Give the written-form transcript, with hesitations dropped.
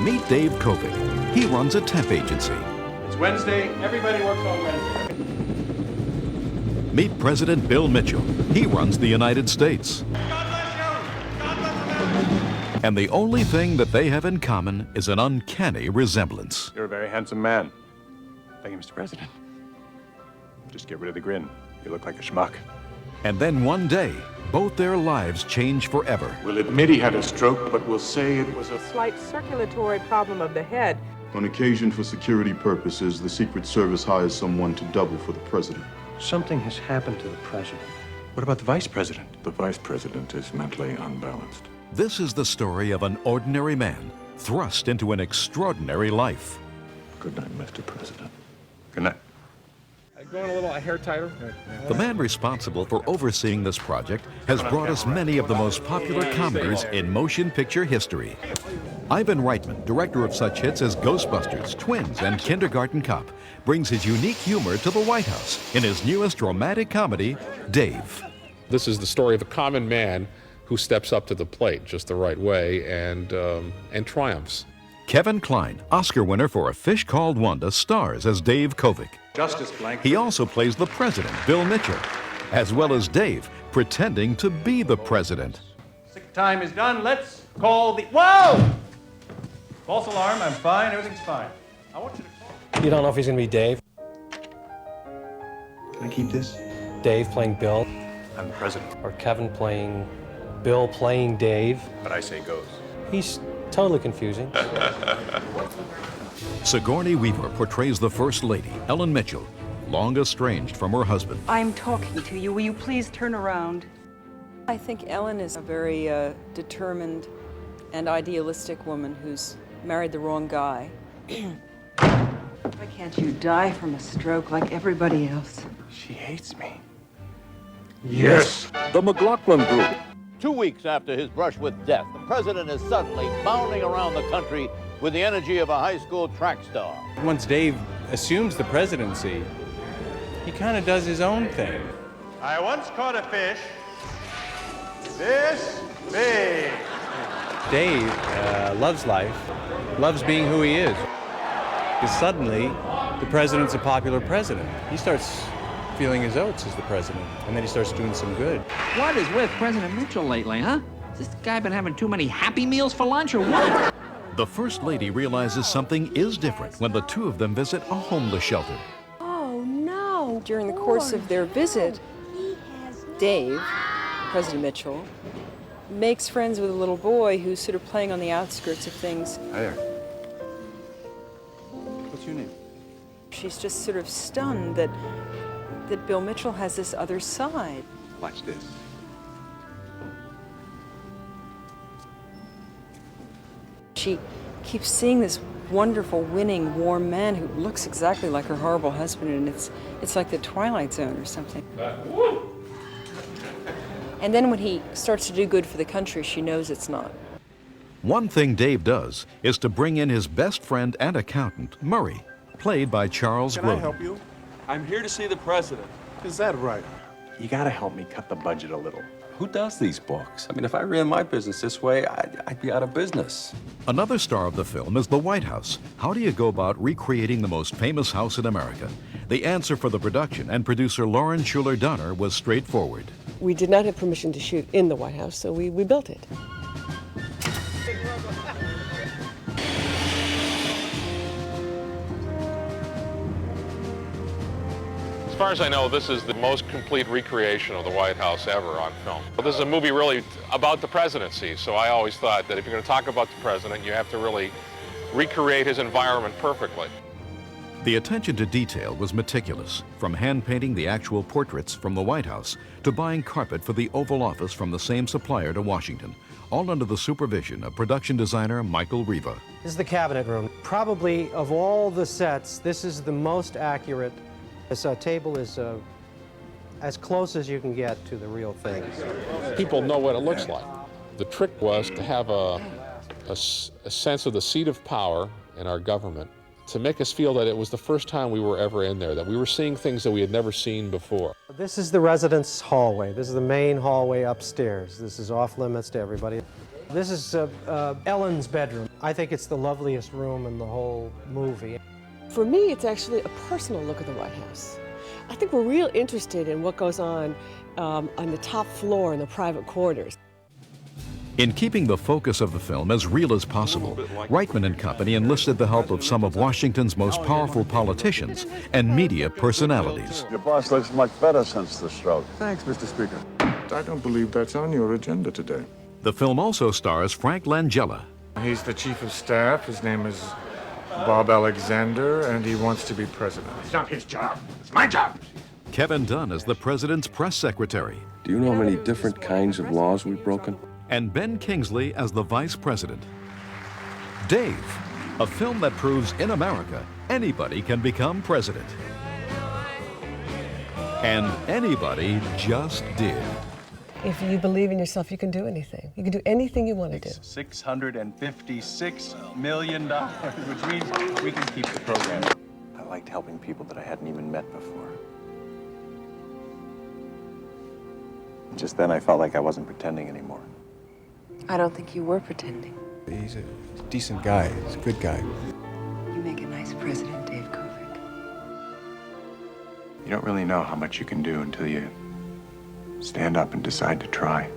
Meet Dave Kovic. He runs a temp agency. It's Wednesday. Everybody works on Wednesday. Meet President Bill Mitchell. He runs the United States. God bless you. God bless America. And the only thing that they have in common is an uncanny resemblance. You're a very handsome man. Thank you, Mr. President. Just get rid of the grin. You look like a schmuck. And then one day, both their lives change forever. We'll admit he had a stroke, but we'll say it was a slight circulatory problem of the head. On occasion, for security purposes, the Secret Service hires someone to double for the president. Something has happened to the president. What about the vice president? The vice president is mentally unbalanced. This is the story of an ordinary man thrust into an extraordinary life. Good night, Mr. President. Good night. Going a little hair tighter. The man responsible for overseeing this project has brought us many of the most popular comedies in motion picture history. Ivan Reitman, director of such hits as Ghostbusters, Twins, and Kindergarten Cop, brings his unique humor to the White House in his newest romantic comedy, Dave. This is the story of a common man who steps up to the plate just the right way and triumphs. Kevin Kline, Oscar winner for A Fish Called Wanda, stars as Dave Kovic. Justice blank. He also plays the president, Bill Mitchell, as well as Dave, pretending to be the president. Sick time is done. Let's call the... Whoa! False alarm. I'm fine. Everything's fine. I want you to call... You don't know if he's gonna be Dave. Can I keep this? Dave playing Bill. I'm the president. Or Kevin playing Bill playing Dave. But I say goes. He's totally confusing. Sigourney Weaver portrays the First Lady, Ellen Mitchell, long estranged from her husband. I'm talking to you. Will you please turn around? I think Ellen is a very determined and idealistic woman who's married the wrong guy. Why can't you die from a stroke like everybody else? She hates me. Yes! The McLaughlin Group. 2 weeks after his brush with death, the president is suddenly bounding around the country with the energy of a high school track star. Once Dave assumes the presidency, he kind of does his own thing. I once caught a fish this big. Dave loves life, loves being who he is. Because suddenly, the president's a popular president. He starts feeling his oats as the president, and then he starts doing some good. What is with President Mitchell lately, huh? Has this guy been having too many Happy Meals for lunch or what? The First Lady realizes something is different when the two of them visit a homeless shelter. Oh, no. During the course of their visit, Dave, President Mitchell, makes friends with a little boy who's sort of playing on the outskirts of things. Hi there. What's your name? She's just sort of stunned that Bill Mitchell has this other side. Watch this. She keeps seeing this wonderful, winning, warm man who looks exactly like her horrible husband, and it's like the Twilight Zone or something. And then when he starts to do good for the country, she knows it's not. One thing Dave does is to bring in his best friend and accountant, Murray, played by Charles Can I Grodin. help you? I'm here to see the president. Is that right? You gotta help me cut the budget a little. Who does these books? I mean, if I ran my business this way, I'd be out of business. Another star of the film is the White House. How do you go about recreating the most famous house in America? The answer for the production and producer Lauren Schuler Donner was straightforward. We did not have permission to shoot in the White House, so we built it. As far as I know, this is the most complete recreation of the White House ever on film. This is a movie really about the presidency, so I always thought that if you're going to talk about the president, you have to really recreate his environment perfectly. The attention to detail was meticulous, from hand-painting the actual portraits from the White House to buying carpet for the Oval Office from the same supplier to Washington, all under the supervision of production designer Michael Riva. This is the cabinet room. Probably of all the sets, this is the most accurate. This table is as close as you can get to the real thing. People know what it looks like. The trick was to have a sense of the seat of power in our government to make us feel that it was the first time we were ever in there, that we were seeing things that we had never seen before. This is the residence hallway. This is the main hallway upstairs. This is off limits to everybody. This is Ellen's bedroom. I think it's the loveliest room in the whole movie. For me, it's actually a personal look at the White House. I think we're real interested in what goes on the top floor in the private quarters. In keeping the focus of the film as real as possible, Reitman and company enlisted the help of some of Washington's most powerful politicians and media personalities. Your boss looks much better since the stroke. Thanks, Mr. Speaker. I don't believe that's on your agenda today. The film also stars Frank Langella. He's the chief of staff. His name is Bob Alexander, and he wants to be president. It's not his job. It's my job. Kevin Dunn as the president's press secretary. Do you know how many different kinds of laws we've broken? And Ben Kingsley as the vice president. Dave, a film that proves in America, anybody can become president. And anybody just did. If you believe in yourself, you can do anything. You can do anything you want to do. $656 million, which means we can keep the program. I liked helping people that I hadn't even met before. Just then I felt like I wasn't pretending anymore. I don't think you were pretending. He's a decent guy. He's a good guy. You make a nice president, Dave Kovic. You don't really know how much you can do until you stand up and decide to try.